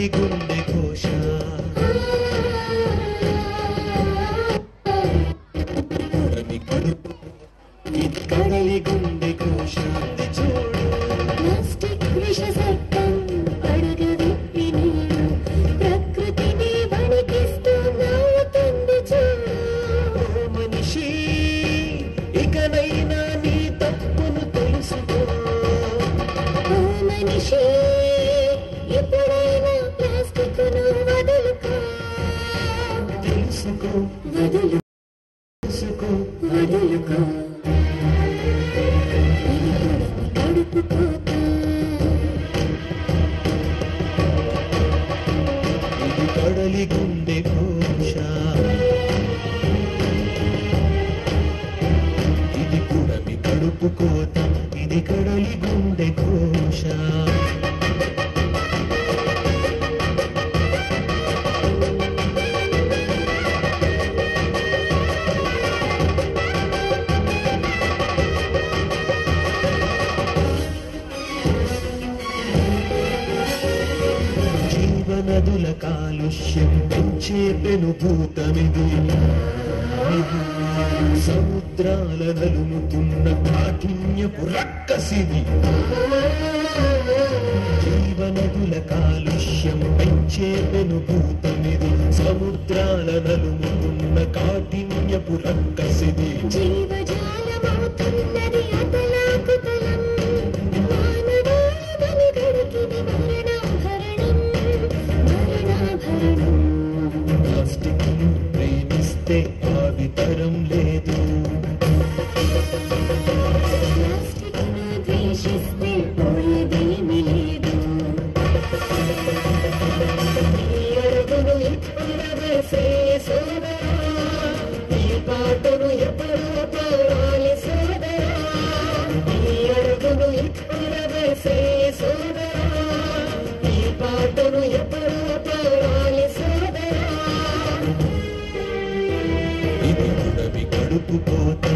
కడలి గుండె ఘోష పుడమి కడుపు ఇది కడలి గుండె ఘోష చూడు ప్లాస్టిక్ విష సర్పం అడుగు విప్పి నీడు ప్రకృతిని వణికిస్తూ నవ్వుతుంది చూడు మనిషి ఇకనైనా నీ తప్పును తెలుసుకో మనిషి ఎప్పుడైనా ప్లాస్టిక్ ను వదులుకో తెలుసుకో తెలుసుకో వదులుకో కడుపు కోత ఇది కడలి గుండె ఘోష ఇది పుడమి కడుపు కోత ఇది కడలి గుండె ఘోష జీవనదుల కాలుష్యం పెంచే పెనుభూతమిది సముద్రాల నలుముతున్న కాఠిన్యపు రక్కసిది జీవనదుల కాలుష్యం పెంచే పెనుభూతమిది సముద్రాల నలుముతున్న కాఠిన్యపు రక్కసిది జీవజాలమవుతున్నది అతలాకుతలం మానవాళి మనుగడకిది మరణాభరణం ప్లాస్టిక్ ను ప్రేమిస్తే ఆవితరం లేదు ప్లాస్టిక్ ను ద్వేషిస్తే పోయేదేమీ లేదు ఈ అడుగును ఇప్పుడు వేసే సోదరా ఈ పాటను ఎప్పుడూ పాడాలి సోదరా ఈ అడుగును ఇప్పుడు వేసే సోదరా ఈ పాటను ఎప్పుడూ పాడాలి సోదరా ఇది పుడమి కడుపు కోత